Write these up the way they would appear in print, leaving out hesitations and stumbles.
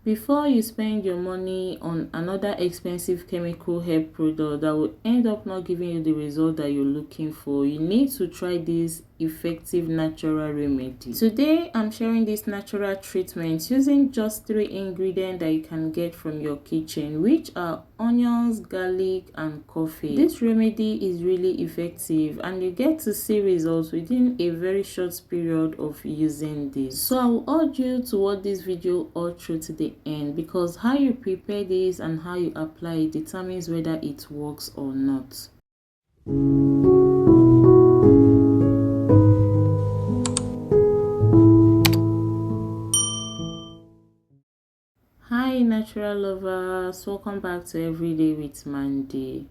Before you spend your money on another expensive chemical hair product that will end up not giving you the result that you're looking for, you need to try this effective natural remedy. Today, I'm sharing this natural treatment using just 3 ingredients that you can get from your kitchen, which are onions, garlic, and coffee. This remedy is really effective and you get to see results within a very short period of using this. So I will urge you to watch this video all through to the end, because how you prepare this and how you apply it determines whether it works or not. Hi natural lovers, welcome back to Everyday with Mandy.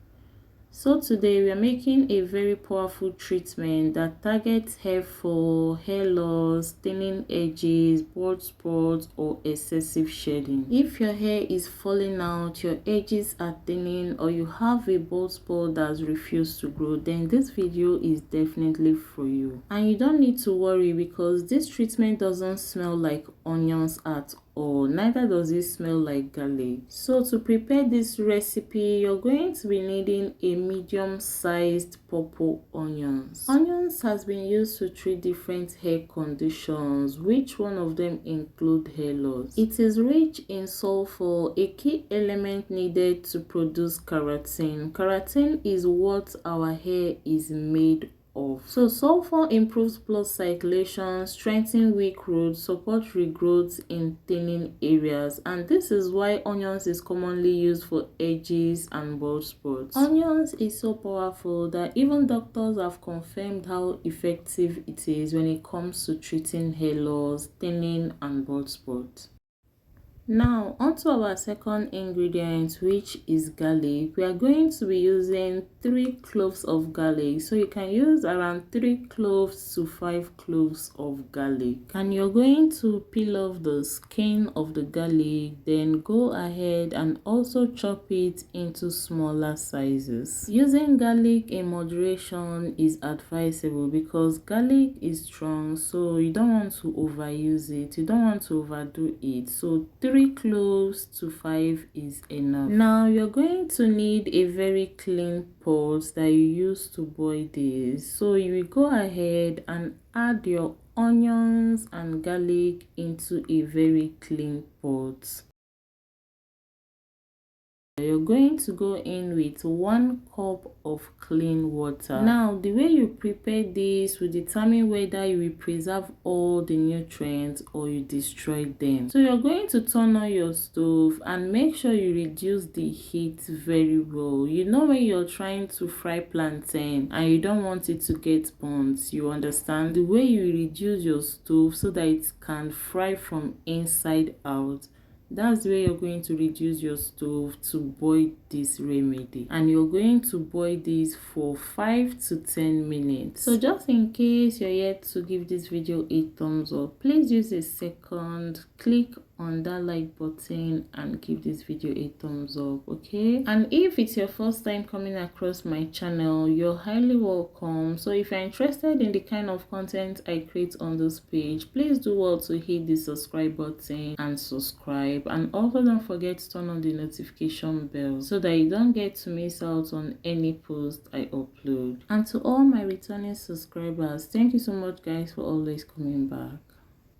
So today we are making a very powerful treatment that targets hair fall, hair loss, thinning edges, bald spots, or excessive shedding. If your hair is falling out, your edges are thinning, or you have a bald spot that's refused to grow, then this video is definitely for you. And you don't need to worry, because this treatment doesn't smell like onions at all, neither does it smell like garlic. So to prepare this recipe, you're going to be needing a medium-sized purple onions. Onions has been used to treat different hair conditions, which one of them include hair loss. It is rich in sulfur, a key element needed to produce keratin. Keratin is what our hair is made of. So sulfur improves blood circulation, strengthens weak roots, supports regrowth in thinning areas, and this is why onions is commonly used for edges and bald spots. Onions is so powerful that even doctors have confirmed how effective it is when it comes to treating hair loss, thinning, and bald spots. Now onto our second ingredient, which is garlic. We are going to be using 3 cloves of garlic, so you can use around 3 cloves to 5 cloves of garlic. And you're going to peel off the skin of the garlic, then go ahead and also chop it into smaller sizes. Using garlic in moderation is advisable because garlic is strong, so you don't want to overuse it, you don't want to overdo it. So 3 cloves to 5 is enough. Now you're going to need a very clean pot that you use to boil this. So you will go ahead and add your onions and garlic into a very clean pot. You're going to go in with 1 cup of clean water. Now the way you prepare this will determine whether you will preserve all the nutrients or you destroy them. So you're going to turn on your stove and make sure you reduce the heat very well. You know, when you're trying to fry plantain and you don't want it to get burnt, you understand, the way you reduce your stove so that it can fry from inside out, that's the way you're going to reduce your stove to boil this remedy. And you're going to boil this for 5 to 10 minutes. So just in case you're yet to give this video a thumbs up, please use a second, click on that like button and give this video a thumbs up, okay? And if it's your first time coming across my channel, you're highly welcome. So if you're interested in the kind of content I create on this page, please do well to hit the subscribe button and subscribe, and also don't forget to turn on the notification bell so that you don't get to miss out on any post I upload. And to all my returning subscribers, thank you so much guys for always coming back.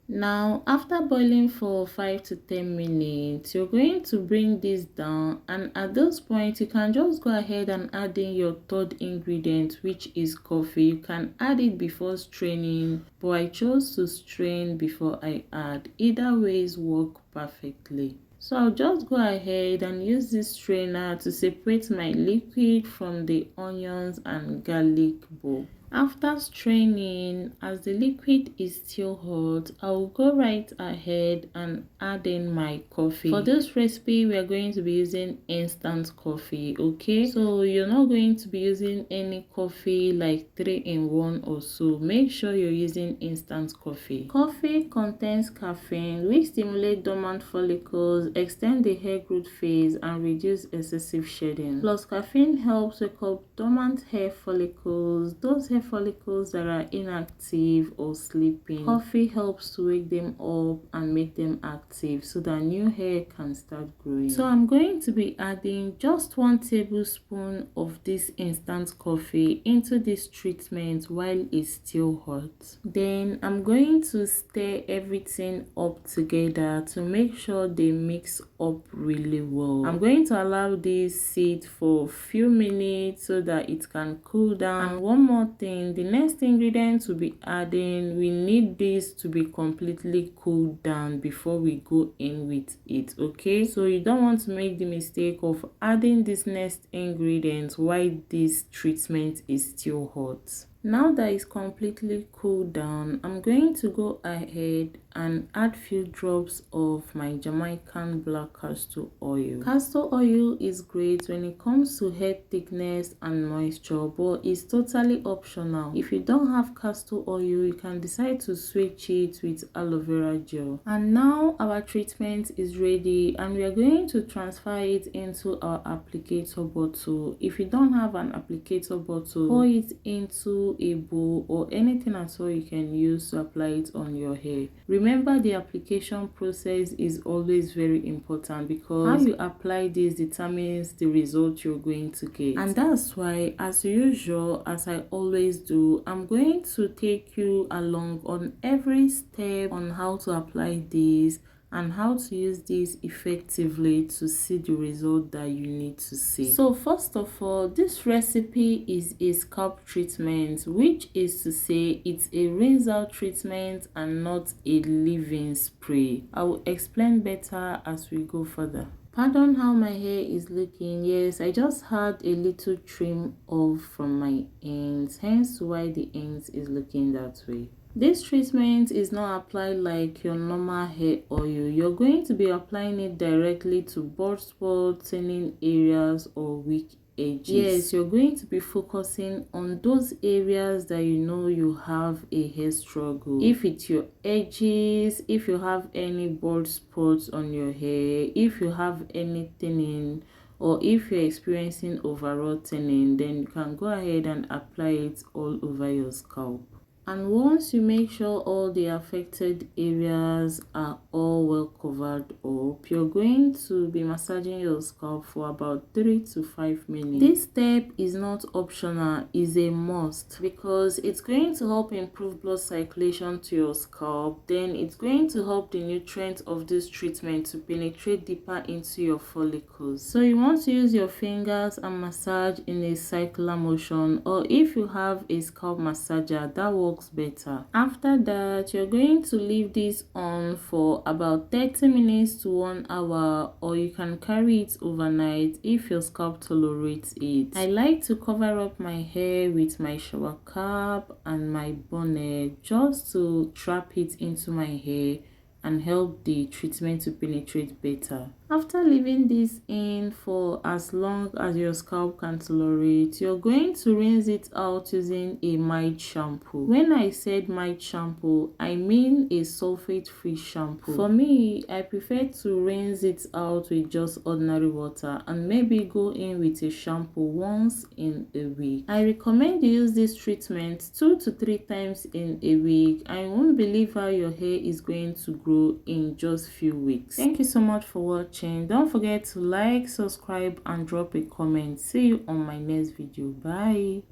Now after boiling for 5 to 10 minutes, you're going to bring this down, and at this point you can just go ahead and add in your third ingredient, which is coffee. You can add it before straining, but I chose to strain before I add. Either ways work perfectly. So I'll just go ahead and use this strainer to separate my liquid from the onions and garlic bulb. After straining, as the liquid is still hot, I will go right ahead and add in my coffee. For this recipe, we are going to be using instant coffee, okay? So you're not going to be using any coffee like 3-in-1 or so. Make sure you're using instant coffee. Coffee contains caffeine, which stimulates dormant follicles, extend the hair growth phase, and reduce excessive shedding. Plus, caffeine helps wake up dormant hair follicles. Those hair hair follicles that are inactive or sleeping. Coffee helps to wake them up and make them active so that new hair can start growing. So I'm going to be adding just 1 tablespoon of this instant coffee into this treatment while it's still hot. Then I'm going to stir everything up together to make sure they mix up really well. I'm going to allow this sit for a few minutes so that it can cool down. And one more thing, the next ingredient to be adding, we need this to be completely cooled down before we go in with it, okay? So you don't want to make the mistake of adding this next ingredient while this treatment is still hot. Now that it's completely cooled down, I'm going to go ahead and add few drops of my Jamaican black castor oil. Castor oil is great when it comes to hair thickness and moisture, but it's totally optional. If you don't have castor oil, you can decide to switch it with aloe vera gel. And now our treatment is ready, and we are going to transfer it into our applicator bottle. If you don't have an applicator bottle, pour it into a bowl or anything at all you can use to apply it on your hair. Remember, the application process is always very important because how you apply this determines the result you're going to get. And that's why, as usual, as I always do, I'm going to take you along on every step on how to apply this and how to use this effectively to see the result that you need to see. So first of all, this recipe is a scalp treatment, which is to say it's a rinse out treatment and not a leave-in spray. I will explain better as we go further. Pardon how my hair is looking. Yes, I just had a little trim off from my ends, hence why the ends is looking that way. This treatment is not applied like your normal hair oil. You're going to be applying it directly to bald spots, thinning areas, or weak edges. Yes, you're going to be focusing on those areas that you know you have a hair struggle. If it's your edges, if you have any bald spots on your hair, if you have any thinning, or if you're experiencing overall thinning, then you can go ahead and apply it all over your scalp. And once you make sure all the affected areas are all well covered up, you're going to be massaging your scalp for about 3 to 5 minutes. This step is not optional, it's a must because it's going to help improve blood circulation to your scalp. Then it's going to help the nutrients of this treatment to penetrate deeper into your follicles. So you want to use your fingers and massage in a circular motion, or if you have a scalp massager, that works better. After that, you're going to leave this on for about 30 minutes to 1 hour, or you can carry it overnight if your scalp tolerates it. I like to cover up my hair with my shower cap and my bonnet just to trap it into my hair and help the treatment to penetrate better. After leaving this in for as long as your scalp can tolerate, you're going to rinse it out using a mild shampoo. When I said mild shampoo, I mean a sulfate-free shampoo. For me, I prefer to rinse it out with just ordinary water and maybe go in with a shampoo once in a week. I recommend you use this treatment 2 to 3 times in a week, and you won't believe how your hair is going to grow in just few weeks. Thank you so much for watching. Don't forget to like, subscribe, and drop a comment. See you on my next video. Bye.